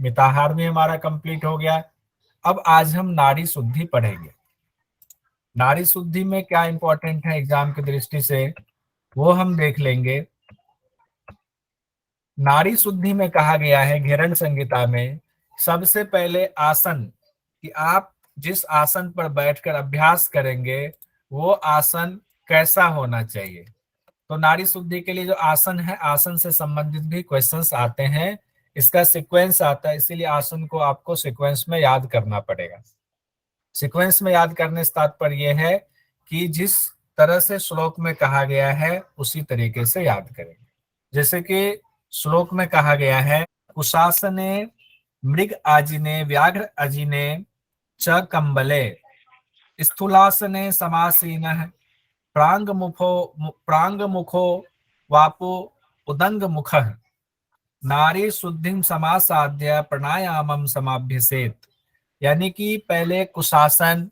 मिताहार भी हमारा कंप्लीट हो गया। अब आज हम नाड़ी शुद्धि पढ़ेंगे। नाड़ी शुद्धि में क्या इंपॉर्टेंट है एग्जाम की दृष्टि से वो हम देख लेंगे। नाड़ी शुद्धि में कहा गया है घेरन संहिता में सबसे पहले आसन, कि आप जिस आसन पर बैठकर अभ्यास करेंगे वो आसन कैसा होना चाहिए। तो नाड़ी शुद्धि के लिए जो आसन है, आसन से संबंधित भी क्वेश्चंस आते हैं, इसका सीक्वेंस आता है, इसीलिए आसन को आपको सीक्वेंस में याद करना पड़ेगा। सीक्वेंस में याद करने से तात्पर्य यह है कि जिस तरह से श्लोक में कहा गया है उसी तरीके से याद करेंगे। जैसे कि श्लोक में कहा गया है, कुशासने मृग आजिने व्याघ्र अजिने च कंबले स्थूलासने समासीनः प्रांग मुखो वापो उदंग मुखः नारी शुद्धिम समासाद्य प्राणायामम समाभ्यसेत। यानी कि पहले कुशासन,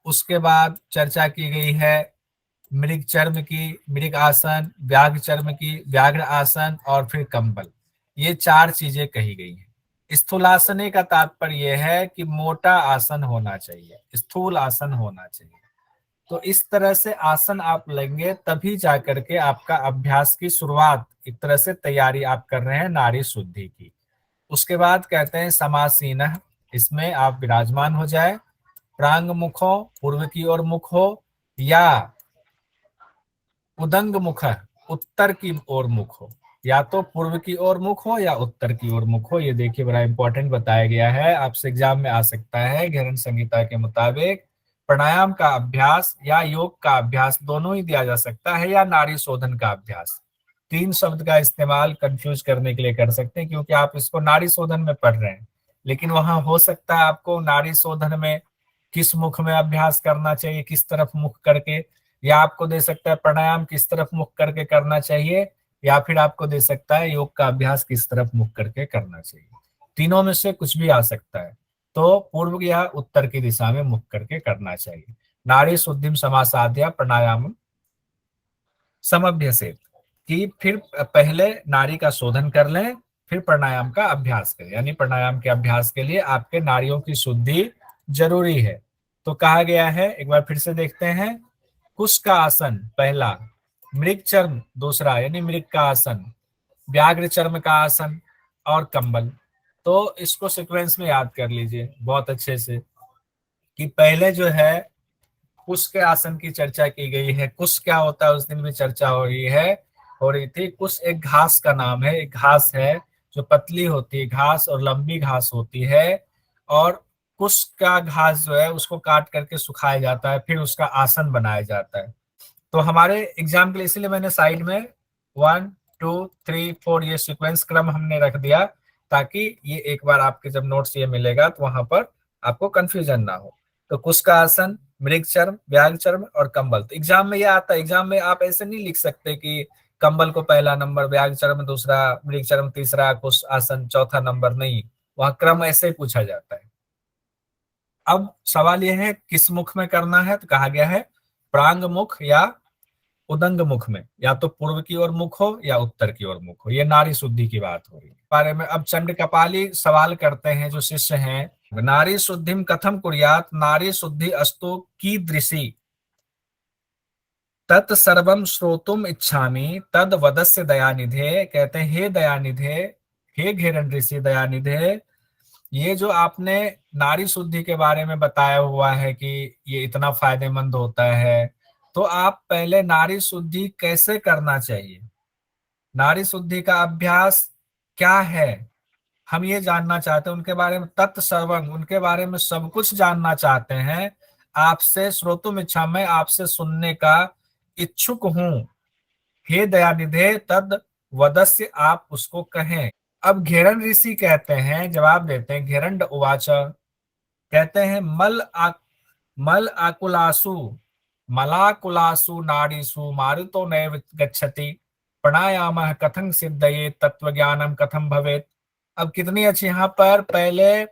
उसके बाद चर्चा की गई है मृग चर्म की, मृग आसन, व्याघ्र चर्म की, व्याघ्र आसन, और फिर कंबल। ये चार चीजें कही गई हैं। स्थूलासने का तात्पर्य यह है कि मोटा आसन होना चाहिए, स्थूल आसन होना चाहिए। तो इस तरह से आसन आप लेंगे तभी जाकर के आपका अभ्यास की शुरुआत, एक तरह से तैयारी आप कर रहे हैं नाड़ी शुद्धि की। उसके बाद कहते हैं समासीनः, इसमें आप विराजमान हो जाए, प्रांग मुख हो, पूर्व की ओर मुख हो, या उदंग मुख, उत्तर की ओर मुख हो, या तो पूर्व की ओर मुख हो या उत्तर की ओर मुख हो। ये देखिए बड़ा इंपॉर्टेंट बताया गया है, आपसे एग्जाम में आ सकता है। घेरन संहिता के मुताबिक प्राणायाम का अभ्यास या योग का अभ्यास दोनों ही दिया जा सकता है, या नाड़ी शोधन का अभ्यास। तीन शब्द का इस्तेमाल कंफ्यूज करने के लिए कर सकते हैं, क्योंकि आप इसको नाड़ी शोधन में पढ़ रहे हैं, लेकिन वहां हो सकता है आपको नाड़ी शोधन में किस मुख में अभ्यास करना चाहिए, किस तरफ मुख करके, या आपको दे सकता है प्राणायाम किस तरफ मुख करके करना चाहिए, या फिर आपको दे सकता है योग का अभ्यास किस तरफ मुख करके करना चाहिए। तीनों में से कुछ भी आ सकता है, तो पूर्व या उत्तर की दिशा में मुख करके करना चाहिए। नाड़ी शुद्धिम समासाध्या प्राणायाम समभ्यसेत, कि फिर पहले नाड़ी का शोधन कर लें, फिर प्राणायाम का अभ्यास करें। यानी प्राणायाम के अभ्यास के लिए आपके नाड़ियों की शुद्धि जरूरी है। तो कहा गया है, एक बार फिर से देखते हैं। कुश का आसन पहला, मृग चर्म दूसरा यानी मृग का आसन, व्याघ्र चर्म का आसन, और कंबल। तो इसको सीक्वेंस में याद कर लीजिए बहुत अच्छे से, कि पहले जो है कुश के आसन की चर्चा की गई है। कुश क्या होता है उस दिन भी चर्चा हो रही थी। कुश एक घास का नाम है, एक घास है जो पतली होती है घास और लंबी घास होती है, और कुश का घास जो है उसको काट करके सुखाया जाता है, फिर उसका आसन बनाया जाता है। तो हमारे एग्जाम के लिए इसीलिए मैंने साइड में 1 2 3 4 ये सीक्वेंस क्रम हमने रख दिया, ताकि ये एक बार आपके जब नोट्स ये मिलेगा तो वहां पर आपको कंफ्यूजन ना हो। तो कुश का आसन, मृग चर्म, व्याघ्र चर्म और कंबल। तो एग्जाम में ये आता है, एग्जाम में आप ऐसे नहीं लिख सकते कि कंबल को पहला नंबर, व्याघ्र चर्म दूसरा, मृग चर्म तीसरा, कुश आसन चौथा नंबर, नहीं। वहां क्रम ऐसे ही पूछा जाता है। अब सवाल यह है किस मुख में करना है, तो कहा गया है प्रांग मुख या उदंग मुख में, या तो पूर्व की ओर मुख हो या उत्तर की ओर मुख हो। ये नारी शुद्धि की बात हो रही है बारे में। अब चंड कपाली सवाल करते हैं जो शिष्य हैं, नारी शुद्धिम कथम कुर्यात नारी शुद्धि अस्तु कीदृशी तत्सर्वम श्रोतुम इच्छामि तद वदस्य दयानिधे। कहते हैं हे दयानिधे, हे घेरन ऋषि दयानिधे, ये जो आपने नारी शुद्धि के बारे में बताया हुआ है कि ये इतना फायदेमंद होता है, तो आप पहले नारी शुद्धि कैसे करना चाहिए, नारी शुद्धि का अभ्यास क्या है, हम ये जानना चाहते हैं उनके बारे में। तत् सर्वं, उनके बारे में सब कुछ जानना चाहते हैं आपसे। श्रोतुम इच्छा, मैं आपसे सुनने का इच्छुक हूं। हे दयानिधे तद वदस्य, आप उसको कहें। अब घेरन ऋषि कहते हैं, जवाब देते हैं, घेरंड उवाच, कहते हैं मल आकुलासु मलाकुलासु नाड़ीसु मारुतो नैव गच्छति प्राणायामः कथं सिद्धये तत्व ज्ञानम कथं भवेत। अब कितनी अच्छी यहाँ पर पहले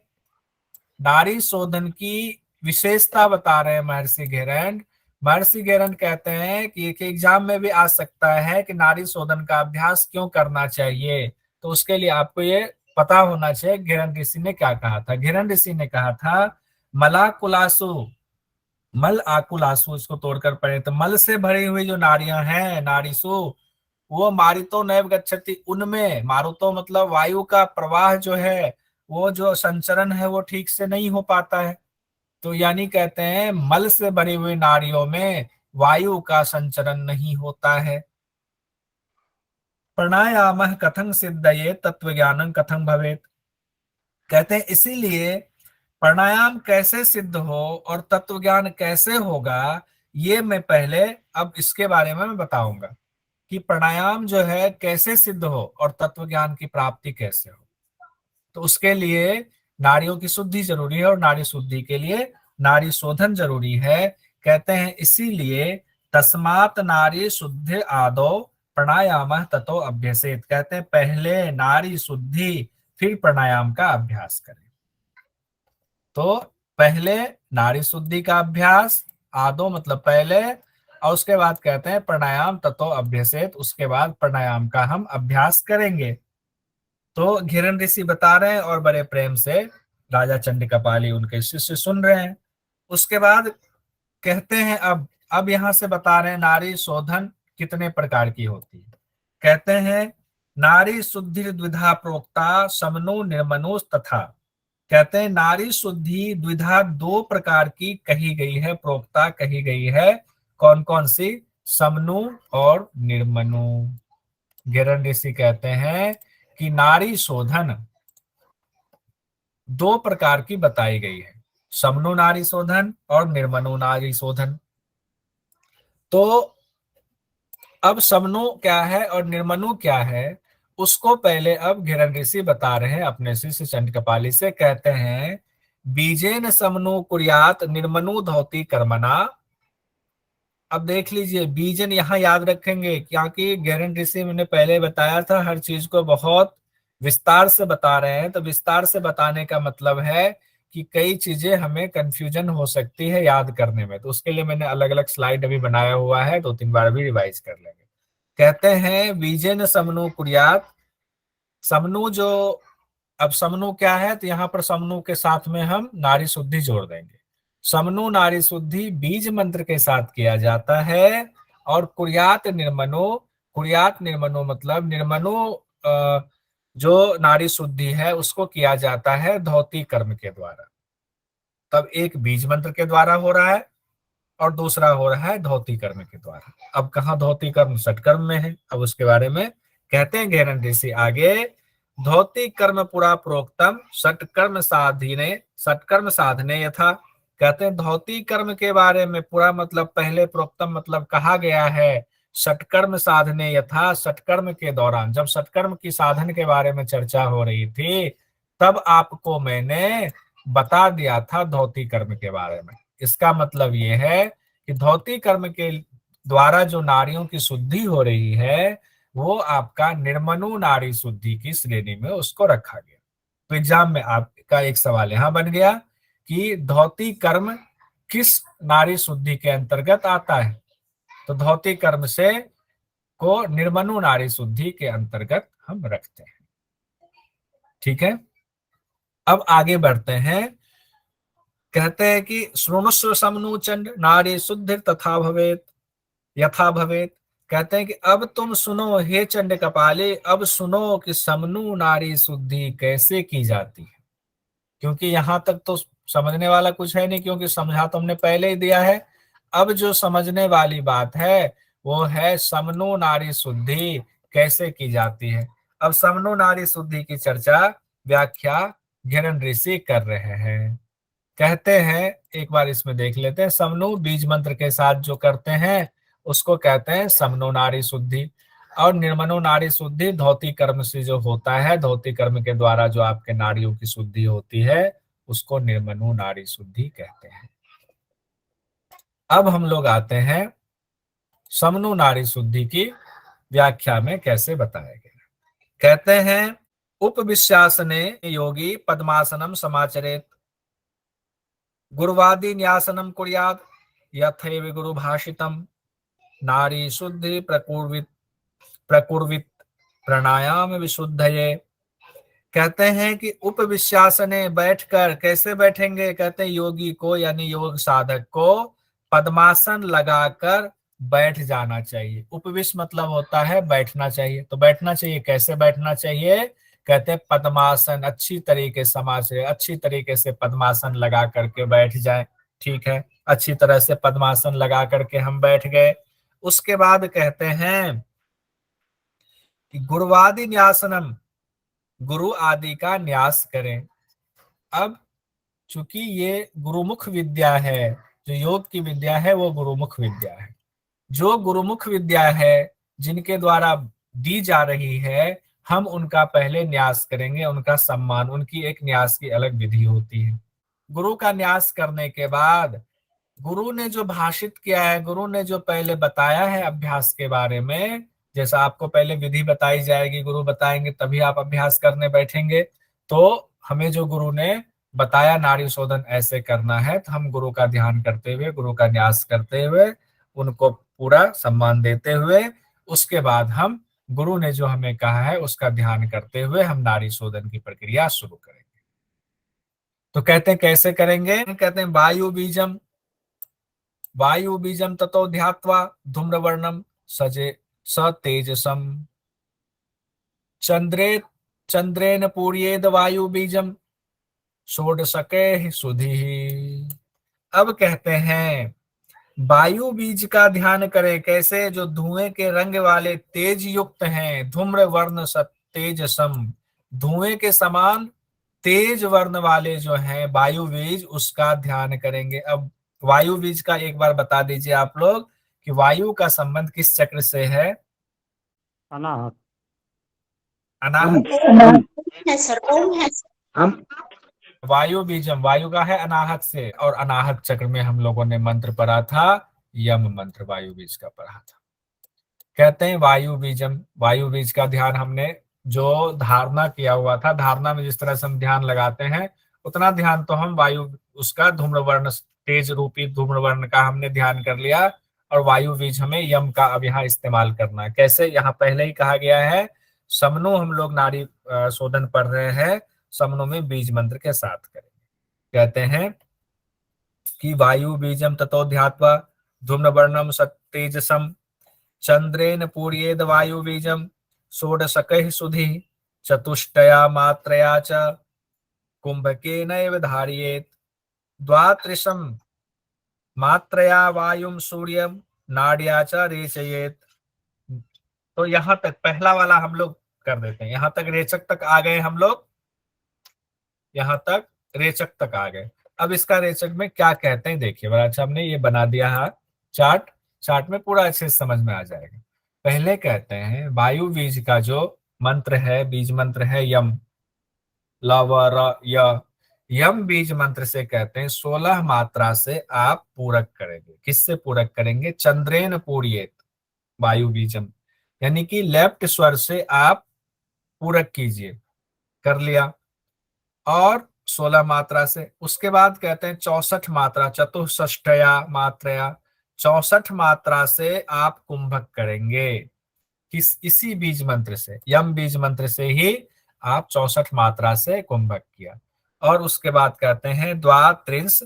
नारी शोधन की विशेषता बता रहे हैं महर्षि घेरंड। महर्षि घेरंड कहते हैं कि एक एग्जाम में भी आ सकता है कि नारी शोधन का अभ्यास क्यों करना चाहिए, तो उसके लिए आपको ये पता होना चाहिए घिरन ऋषि ने क्या कहा था। घिरन ऋषि ने कहा था मलाकुलासु, मल आकुलासु, इसको तोड़कर पढ़े तो मल से भरी हुई जो नारियां हैं, नारीसु, वो मारितो नैव गच्छति, उनमें मारुतो मतलब वायु का प्रवाह जो है, वो जो संचरण है वो ठीक से नहीं हो पाता है। तो यानी कहते हैं मल से भरी हुई नारियों में वायु का संचरण नहीं होता है। प्राणायाम कथं सिद्धये तत्व ज्ञानं कथं भवेत, कहते हैं इसीलिए प्राणायाम कैसे सिद्ध हो और तत्व ज्ञान कैसे होगा, ये मैं पहले अब इसके बारे में मैं बताऊंगा कि प्राणायाम जो है कैसे सिद्ध हो और तत्व ज्ञान की प्राप्ति कैसे हो। तो उसके लिए नारियों की शुद्धि जरूरी है और नारी शुद्धि के लिए नारी शोधन जरूरी है। कहते हैं इसीलिए तस्मात् नारी शुद्धि आदो प्राणायाम ततो अभ्यसेत, कहते हैं पहले नारी शुद्धि फिर प्राणायाम का अभ्यास करें। तो पहले नारी शुद्धि का अभ्यास, आदो मतलब पहले, और उसके बाद कहते हैं प्राणायाम ततो अभ्यसेत, उसके बाद प्राणायाम का हम अभ्यास करेंगे। तो घिरन ऋषि बता रहे हैं और बड़े प्रेम से राजा चंडिकापाली उनके शिष्य सुन रहे हैं। उसके बाद कहते हैं अब यहां से बता रहे हैं नारी शोधन कितने प्रकार की होती है। कहते हैं नारी शुद्धि द्विधा प्रोक्ता समनु निर्मनु तथा, कहते हैं नारी शुद्धि द्विधा दो प्रकार की कही गई है, प्रोक्ता कही गई है। कौन कौन सी? समनु और निर्मनु। गिरन ऋषि कहते हैं कि नारी शोधन दो प्रकार की बताई गई है, समनु नारी शोधन और निर्मनु नारी शोधन। तो अब समनु क्या है और निर्मनु क्या है, उसको पहले अब घिरन ऋषि बता रहे हैं अपने शिष्य चंडकपाली से। कहते हैं बीजेन समनु कुर्यात निर्मनु धौती कर्मणा। अब देख लीजिए बीजन यहाँ याद रखेंगे क्योंकि घिरन ऋषि मैंने पहले बताया था हर चीज को बहुत विस्तार से बता रहे हैं। तो विस्तार से बताने का मतलब है कि कई चीजें हमें कंफ्यूजन हो सकती है याद करने में, तो उसके लिए मैंने अलग अलग स्लाइड अभी बनाया हुआ है, 2-3 बार भी रिवाइज कर लेंगे। कहते हैं बीजन समनु कुर्यात, समनु जो, अब समनु क्या है, तो यहाँ पर समनु के साथ में हम नारी शुद्धि जोड़ देंगे। समनु नारी शुद्धि बीज मंत्र के साथ किया जाता है। और कुर्यात निर्मनो, कुर्यात निर्मनो मतलब निर्मनो जो नारी शुद्धि है उसको किया जाता है धौती कर्म के द्वारा। तब एक बीज मंत्र के द्वारा हो रहा है और दूसरा हो रहा है धौती कर्म के द्वारा। अब कहाँ धौती कर्म सटकर्म में है, अब उसके बारे में कहते हैं घिरन ऋषि आगे। धौती कर्म पुरा प्रोक्तम सटकर्म साधने, सटकर्म साधने यथा, कहते हैं धौती कर्म के बारे में पूरा मतलब पहले प्रोक्तम मतलब कहा गया है सटकर्म साधने यथा, सटकर्म के दौरान जब सटकर्म की साधन के बारे में चर्चा हो रही थी तब आपको मैंने बता दिया था धौती कर्म के बारे में। इसका मतलब ये है कि धौती कर्म के द्वारा जो नारियों की शुद्धि हो रही है वो आपका निर्मनु नारी शुद्धि की श्रेणी में उसको रखा गया। तो एग्जाम में आपका एक सवाल यहां बन गया कि धौती कर्म किस नारी शुद्धि के अंतर्गत आता है, तो धौती कर्म से को निर्मनु नारी शुद्धि के अंतर्गत हम रखते हैं। ठीक है, अब आगे बढ़ते हैं। कहते हैं कि श्रोणुस्व समनु चंड नारी शुद्धि तथा भवेत यथा भवेत, कहते हैं कि अब तुम सुनो हे चंड कपाले, अब सुनो कि समनु नारी शुद्धि कैसे की जाती है। क्योंकि यहां तक तो समझने वाला कुछ है नहीं क्योंकि समझा तो हमने पहले ही दिया है। अब जो समझने वाली बात है वो है समनु नारी शुद्धि कैसे की जाती है। अब समनु नारी शुद्धि की चर्चा व्याख्या घिरन ऋषि कर रहे हैं। कहते हैं एक बार इसमें देख लेते हैं, समनु बीज मंत्र के साथ जो करते हैं उसको कहते हैं समनु नारी शुद्धि, और निर्मनु नारी शुद्धि धौती कर्म से जो होता है, धौती कर्म के द्वारा जो आपके नारियों की शुद्धि होती है उसको निर्मनु नारी शुद्धि कहते हैं। अब हम लोग आते हैं समनु नारी शुद्धि की व्याख्या में कैसे बताया गया। कहते हैं उपविश्यासने योगी पद्मासनम समाचरेत, गुरुवादी न्यासनम कुर्यात यथैव गुरु भाषितम, नारी शुद्धि प्रकुर्वित प्रकुर्वित प्राणायाम विशुद्धये, कहते हैं कि उपविश्यासने बैठकर, कैसे बैठेंगे, कहते हैं योगी को यानी योग साधक को पद्मासन लगाकर बैठ जाना चाहिए। उपविश मतलब होता है बैठना चाहिए, तो बैठना चाहिए, कैसे बैठना चाहिए, कहते हैं पद्मासन, अच्छी तरीके समाज से अच्छी तरीके से पद्मासन लगा करके बैठ जाए। ठीक है, अच्छी तरह से पद्मासन लगा करके हम बैठ गए। उसके बाद कहते हैं कि गुरुवादि न्यासनम, गुरु आदि का न्यास करें। अब चूंकि ये गुरुमुख विद्या है, जो योग की विद्या है वो गुरुमुख विद्या है। जो गुरुमुख विद्या है जिनके द्वारा दी जा रही है, हम उनका पहले न्यास करेंगे, उनका सम्मान, उनकी एक न्यास की अलग विधि होती है। गुरु का न्यास करने के बाद गुरु ने जो भाषित किया है, गुरु ने जो पहले बताया है अभ्यास के बारे में, जैसा आपको पहले विधि बताई जाएगी, गुरु बताएंगे तभी आप अभ्यास करने बैठेंगे। तो हमें जो गुरु ने बताया नाड़ी शोधन ऐसे करना है, तो हम गुरु का ध्यान करते हुए, गुरु का न्यास करते हुए, उनको पूरा सम्मान देते हुए, उसके बाद हम गुरु ने जो हमें कहा है उसका ध्यान करते हुए हम नाड़ी शोधन की प्रक्रिया शुरू करेंगे। तो कहते हैं कैसे करेंगे, कहते हैं वायु बीजम ततो ध्यात्वा धूम्रवर्णम सजे स तेजसम चंद्रे चंद्रेन पूर्येद वायु बीजम षोडशके सुधि। अब कहते हैं वायु बीज का ध्यान करें, कैसे, जो धुएं के रंग वाले तेज युक्त हैं, धूम्र वर्ण तेजसम, धुएं के समान तेज वर्ण वाले जो हैं वायु बीज, उसका ध्यान करेंगे। अब वायु बीज का एक बार बता दीजिए आप लोग कि वायु का संबंध किस चक्र से है? अनाहत। अनाहत है सर, ओम है। हम वायु बीजम, वायु का है अनाहत से, और अनाहत चक्र में हम लोगों ने मंत्र पढ़ा था, यम मंत्र वायु बीज का पढ़ा था। कहते हैं वायु बीजम, वायु बीज का ध्यान हमने जो धारणा किया हुआ था, धारणा में जिस तरह से हम ध्यान लगाते हैं उतना ध्यान तो हम वायु, उसका धूम्रवर्ण तेज रूपी धूम्रवर्ण का हमने ध्यान कर लिया, और वायु बीज हमें यम का अब यहाँ इस्तेमाल करना है। कैसे, यहाँ पहले ही कहा गया है, समनो हम लोग नाड़ी शोधन पढ़ रहे हैं, समनो में बीज मंत्र के साथ करेंगे। कहते हैं कि वायु बीजम ततो ध्यात्वा धूम्रवर्णम सत्तेजसम चंद्रेन पूर्येद वायु बीजम षोडशकैः सुधि चतुष्टया मात्रया च कुंभकेनैव धारयेत् द्वात्रिशं मात्रया वायुम सूर्यम नाड्या च रेचयेत्। तो यहां तक पहला वाला हम लोग कर देते हैं, यहां तक रेचक तक आ गए हम लोग, यहां तक रेचक तक आ गए। अब इसका रेचक में क्या कहते हैं देखिए, बड़ा अच्छा हमने ये बना दिया है चार्ट, चार्ट में पूरा अच्छे से समझ में आ जाएगा। पहले कहते हैं वायु बीज का जो मंत्र है, बीज मंत्र है यम, य, यम बीज मंत्र से कहते हैं 16 मात्रा से आप पूरक करेंगे। किससे पूरक करेंगे? चंद्रेन पूर्येत वायु बीजम, यानी कि लेफ्ट स्वर से आप पूरक कीजिए, कर लिया, और 16 मात्रा से। उसके बाद कहते हैं 64 मात्रा, चतुष्टया मात्रा, 64 मात्रा से आप कुंभक करेंगे। इसी बीज मंत्र से, यम बीज मंत्र से ही आप 64 मात्रा से कुंभक किया। और उसके बाद कहते हैं द्वात्रिंश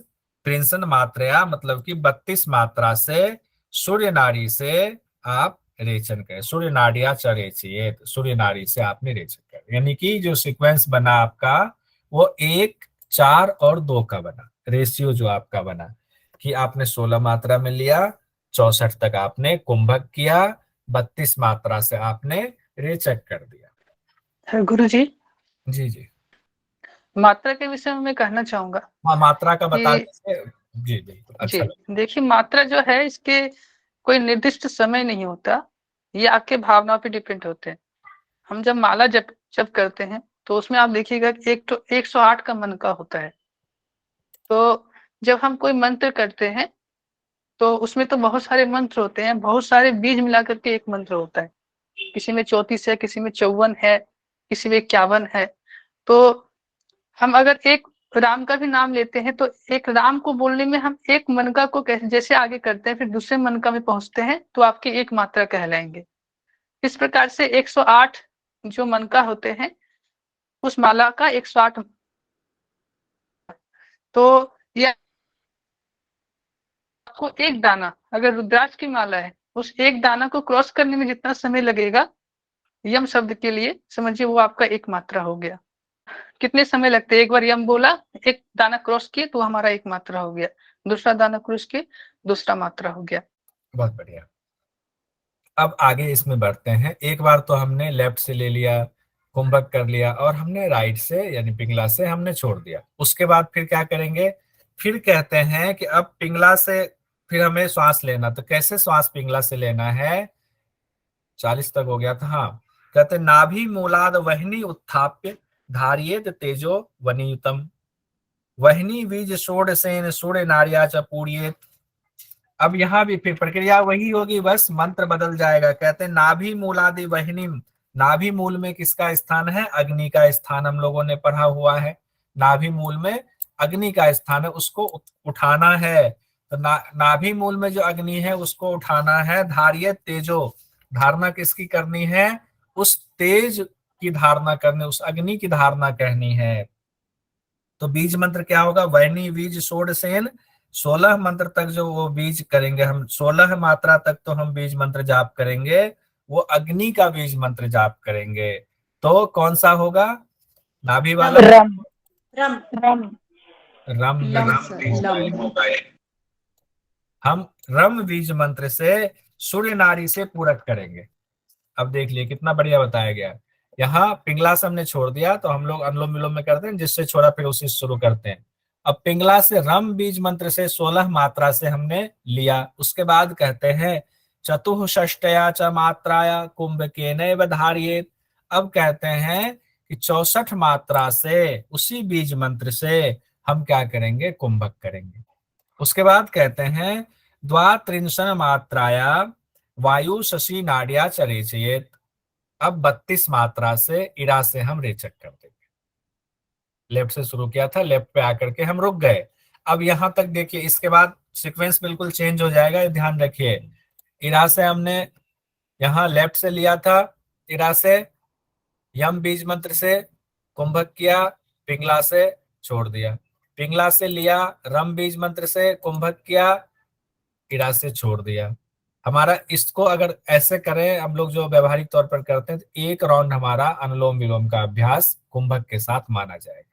त्रिंसन मात्रा, मतलब कि 32 मात्रा से सूर्य नाड़ी से आप रेचन करें। सूर्य नाड़िया चरेचिए, सूर्य नाड़ी से आपने रेचन करें, यानी कि जो सीक्वेंस बना आपका वो 1, 4 और 2 का बना, रेशियो जो आपका बना कि आपने 16 मात्रा में लिया, 64 तक आपने कुंभक किया, 32 मात्रा से आपने रेचक कर दिया। गुरु जी, जी जी, मात्रा के विषय में मैं कहना चाहूंगा। हाँ मात्रा का बता कि दीजिए। जी बिल्कुल, अच्छा जी देखिए, मात्रा जो है इसके कोई निर्दिष्ट समय नहीं होता, ये आपके भावनाओं पे डिपेंड होते हैं। हम जब माला जप करते हैं तो उसमें आप देखिएगा कि एक तो 108 का मन का होता है। तो जब हम कोई मंत्र करते हैं तो उसमें तो बहुत सारे मंत्र होते हैं, बहुत सारे बीज मिला करके एक मंत्र होता है। किसी में 34 है, किसी में 54 है, किसी में 51 है। तो हम अगर एक राम का भी नाम लेते हैं तो एक राम को बोलने में हम एक मनका को जैसे आगे करते हैं, फिर दूसरे मनका में पहुंचते हैं तो आपके एक मात्रा कहलाएंगे। इस प्रकार से 108 जो मनका होते हैं उस माला का 108 तो ये आपको एक दाना, अगर रुद्राक्ष की माला है, उस एक दाना को क्रॉस करने में जितना समय लगेगा यम शब्द के लिए, समझिए वो आपका एक मात्रा हो गया। कितने समय लगते हैं? एक बार यम बोला, एक दाना क्रॉस किए तो हमारा एक मात्रा हो गया, दूसरा दाना क्रॉस किए दूसरा मात्रा हो गया। बहुत बढ़िया। अब आगे इसमें बढ़ते हैं। एक बार तो हमने लेफ्ट से ले लिया, कुंभक कर लिया, और हमने राइट से यानी पिंगला से हमने छोड़ दिया। उसके बाद फिर क्या करेंगे? फिर कहते हैं कि अब पिंगला से फिर हमें श्वास लेना। तो कैसे श्वास पिंगला से लेना है? 40 तक हो गया था। हाँ, कहते नाभि मूलाद वहनी उत्थाप्य धारियेत तेजो वनियुतम वहनी बीज षोडशेन सूर्य नार्या च पूर्येत। अब यहाँ भी फिर प्रक्रिया वही होगी, बस मंत्र बदल जाएगा। कहते हैं नाभि मूलादि वहनी, नाभि मूल में किसका स्थान है? अग्नि का स्थान हम लोगों ने पढ़ा हुआ है। नाभि मूल में अग्नि का स्थान है, उसको उठाना है। तो नाभि मूल में जो अग्नि है उसको उठाना है। धारियत तेजो, धारणा किसकी करनी है? उस तेज की धारणा करनी, उस अग्नि की धारणा करनी है। तो बीज मंत्र क्या होगा? वैनी बीज षोडशेन, 16 मंत्र तक जो वो बीज करेंगे हम, 16 मात्रा तक तो हम बीज मंत्र जाप करेंगे, वो अग्नि का बीज मंत्र जाप करेंगे। तो कौन सा होगा? नाभि वाला? रम रम रम रम लम बीज सर, होगा। लम। हम रम बीज मंत्र से सूर्य नारी से पूरक करेंगे। अब देख लिए कितना बढ़िया बताया गया। यहाँ पिंगला से हमने छोड़ दिया तो हम लोग अनुलोम विलोम में करते हैं, जिससे छोड़ा फिर उसी से शुरू करते हैं। अब पिंगला से रम बीज मंत्र से 16 मात्रा से हमने लिया। उसके बाद कहते हैं चतुष्टया च मात्राया कुंभ के नैव धारियेत। अब कहते हैं कि 64 मात्रा से उसी बीज मंत्र से हम क्या करेंगे? कुंभक करेंगे। उसके बाद कहते हैं द्वात्रिंशन मात्राया वायु शशि नाड्या च रेचयेत। अब 32 मात्रा से इरा से हम रेचक कर देंगे। लेफ्ट से शुरू किया था, लेफ्ट पे आकर के हम रुक गए। अब यहां तक देखिए, इसके बाद सीक्वेंस बिल्कुल चेंज हो जाएगा, ध्यान रखिए। इरा से हमने यहाँ लेफ्ट से लिया था, इरा से यम बीज मंत्र से कुंभक किया, पिंगला से छोड़ दिया। पिंगला से लिया, रम बीज मंत्र से कुंभक किया, इरा से छोड़ दिया। हमारा इसको अगर ऐसे करें हम लोग, जो व्यवहारिक तौर पर करते हैं, तो एक राउंड हमारा अनुलोम विलोम का अभ्यास कुंभक के साथ माना जाएगा।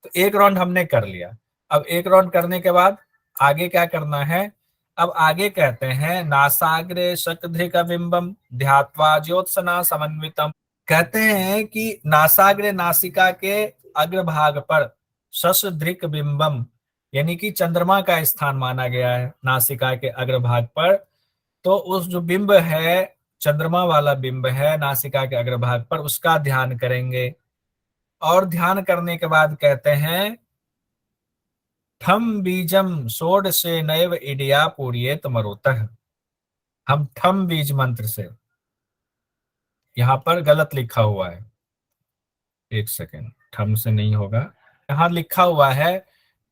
तो एक राउंड हमने कर लिया। अब एक राउंड करने के बाद आगे क्या करना है? अब आगे कहते हैं नासाग्रे शतधृक बिंबम ध्यात्वा ज्योत्सना समन्वितम। कहते हैं कि नासाग्रे, नासिका के अग्रभाग पर शशधृक बिंबम, यानी कि चंद्रमा का स्थान माना गया है नासिका के अग्रभाग पर। तो उस जो बिंब है, चंद्रमा वाला बिंब है नासिका के अग्रभाग पर, उसका ध्यान करेंगे। और ध्यान करने के बाद कहते हैं ठम बीजम षोडशे नैव इडिया पूर्येत मरुतः। हम ठम बीज मंत्र से, यहां पर गलत लिखा हुआ है, एक सेकेंड, ठम से नहीं होगा, यहां लिखा हुआ है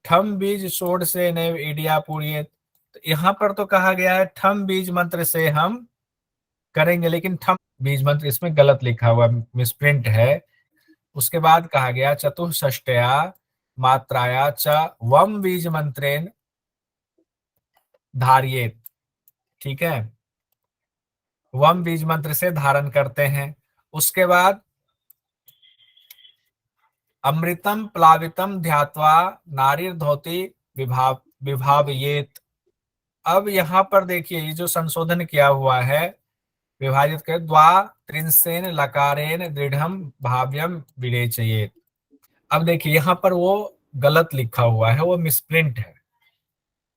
ठम बीज षोडशे नैव इडिया पूर्येत। तो यहां पर तो कहा गया है ठम बीज मंत्र से हम करेंगे, लेकिन ठम बीज मंत्र इसमें गलत लिखा हुआ, मिसप्रिंट है। उसके बाद कहा गया चतुष्टया मात्राया च वम बीज मंत्रेन धारियेत। ठीक है, वम बीज मंत्र से धारण करते हैं। उसके बाद अमृतम प्लावितम ध्यात्वा नारीर धोती विभावयेत। अब यहाँ पर देखिए, ये जो संशोधन किया हुआ है, विभाजित कर द्वा त्रिंसेन लकारेन दृढ़म भाव्यम विरेचयेत। अब देखिए यहाँ पर वो गलत लिखा हुआ है, वो मिसप्रिंट है।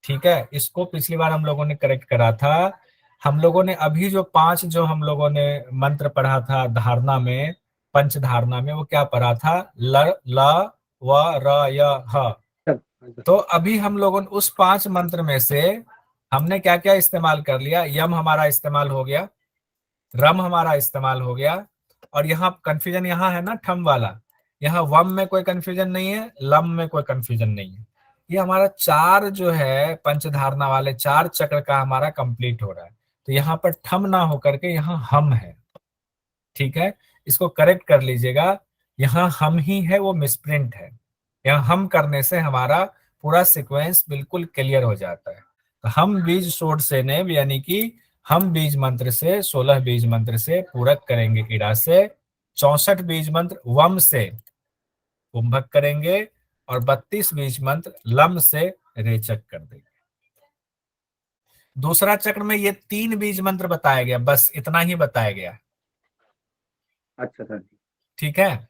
ठीक है, इसको पिछली बार हम लोगों ने करेक्ट करा था। हम लोगों ने अभी जो 5 जो हम लोगों ने मंत्र पढ़ा था धारणा में, पंच धारणा में, वो क्या पढ़ा था? ल व र य ह। तो अभी हम लोगों ने उस 5 मंत्र में से हमने क्या क्या इस्तेमाल कर लिया? यम हमारा इस्तेमाल हो गया, रम हमारा इस्तेमाल हो गया, और यहाँ कंफ्यूजन यहाँ है ना ठम वाला, यहाँ वम में कोई कंफ्यूजन नहीं है, लम में कोई कंफ्यूजन नहीं है। ये हमारा 4 जो है पंचधारणा वाले 4 चक्र का हमारा कंप्लीट हो रहा है। तो यहाँ पर ठम ना होकर के यहाँ हम है। ठीक है, इसको करेक्ट कर लीजिएगा। यहाँ हम ही है वो मिसप्रिंट है। यहाँ हम करने से हमारा पूरा सीक्वेंस बिल्कुल क्लियर हो जाता है। तो हम बीज सोड से ने यानी कि हम बीज मंत्र से 16 बीज मंत्र से पूरक करेंगे कीड़ा से, 64 बीज मंत्र वम से कुंभक करेंगे और 32 बीज मंत्र लम से रेचक कर देंगे। दूसरा चक्र में ये 3 बीज मंत्र बताया गया, बस इतना ही बताया गया। अच्छा सर जी। ठीक है,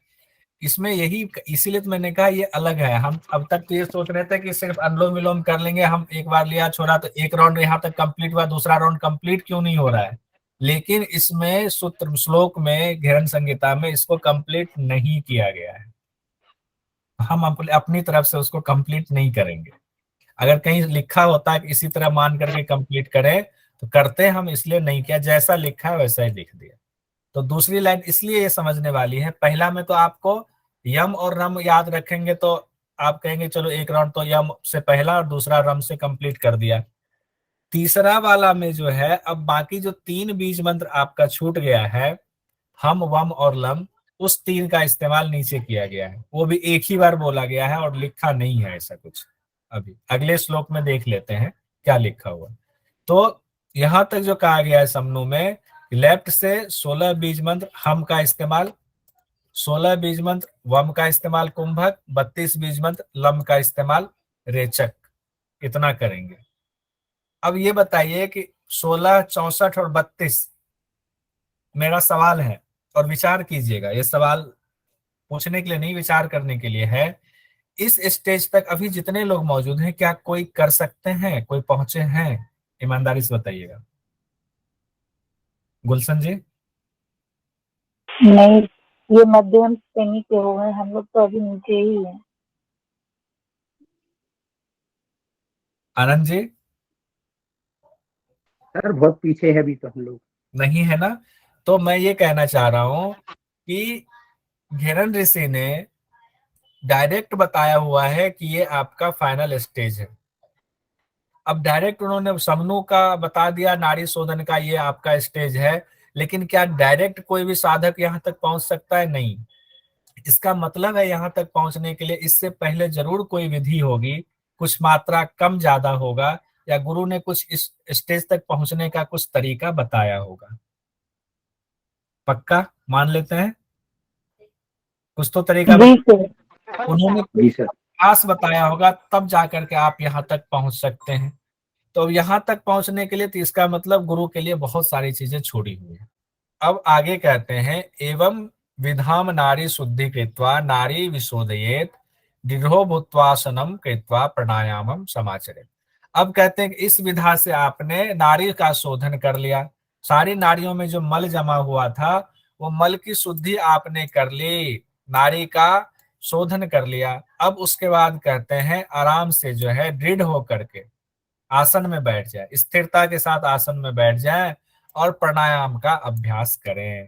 इसमें यही इसीलिए तो मैंने कहा ये अलग है। हम अब तक तो ये सोच रहे थे कि सिर्फ अनुलोम विलोम कर लेंगे, हम एक बार लिया छोड़ा तो एक राउंड यहाँ तक कंप्लीट हुआ, दूसरा राउंड कंप्लीट क्यों नहीं हो रहा है। लेकिन इसमें सूत्र श्लोक में घेरन संहिता में इसको कंप्लीट नहीं किया गया है। हम अपनी तरफ से उसको कंप्लीट नहीं करेंगे। अगर कहीं लिखा होता है कि इसी तरह मान करके कंप्लीट करें तो करते, हम इसलिए नहीं किया, जैसा लिखा है वैसा ही लिख दिया। तो दूसरी लाइन इसलिए ये समझने वाली है। पहला में तो आपको यम और रम याद रखेंगे तो आप कहेंगे चलो एक राउंड तो यम से पहला और दूसरा रम से कंप्लीट कर दिया। तीसरा वाला में जो है अब बाकी जो 3 बीज मंत्र आपका छूट गया है, हम वम और लम, उस 3 का इस्तेमाल नीचे किया गया है। वो भी एक ही बार बोला गया है और लिखा नहीं है ऐसा कुछ। अभी अगले श्लोक में देख लेते हैं क्या लिखा हुआ। तो यहां तक जो कहा गया है समनू में, लेफ्ट से 16 बीज मंत्र हम का इस्तेमाल, 16 बीज मंत्र वम का इस्तेमाल कुंभक, 32 बीज मंत्र लम का इस्तेमाल रेचक, इतना करेंगे। अब ये बताइए कि 16, 64 और 32 मेरा सवाल है और विचार कीजिएगा। ये सवाल पूछने के लिए नहीं, विचार करने के लिए है। इस स्टेज तक अभी जितने लोग मौजूद हैं क्या कोई कर सकते हैं, कोई पहुंचे हैं? ईमानदारी से बताइएगा। गुलशन जी? नहीं, ये मध्यम श्रेणी के हो गए, हम लोग तो अभी नीचे ही हैं। आनंद जी? सर बहुत पीछे है अभी तो हम लोग। नहीं है ना? तो मैं ये कहना चाह रहा हूं कि घेरन ऋषि ने डायरेक्ट बताया हुआ है कि ये आपका फाइनल स्टेज है। अब डायरेक्ट उन्होंने समनू का बता दिया, नाड़ी शोधन का ये आपका स्टेज है, लेकिन क्या डायरेक्ट कोई भी साधक यहाँ तक पहुंच सकता है? नहीं। इसका मतलब है यहाँ तक पहुंचने के लिए इससे पहले जरूर कोई विधि होगी, कुछ मात्रा कम ज्यादा होगा, या गुरु ने कुछ इस स्टेज तक पहुंचने का कुछ तरीका बताया होगा। पक्का मान लेते हैं कुछ तो तरीका जी सर। उन्होंने जी कुछ सर। खास बताया होगा, तब जाकर के आप यहाँ तक पहुंच सकते हैं। तो यहाँ तक पहुंचने के लिए तो इसका मतलब गुरु के लिए बहुत सारी चीजें छोड़ी हुई है। अब आगे कहते हैं, एवं विधाम नारी शुद्धि कृत्वा नारी विशोधयेत दृढ़ो भूत्वासनम कृत्वा प्राणायामम समाचरेत। अब कहते हैं कि इस विधा से आपने नारी का शोधन कर लिया, सारी नारियों में जो मल जमा हुआ था वो मल की शुद्धि आपने कर ली, नारी का शोधन कर लिया। अब उसके बाद कहते हैं आराम से जो है दृढ़ होकर के आसन में बैठ जाए, स्थिरता के साथ आसन में बैठ जाए और प्राणायाम का अभ्यास करें।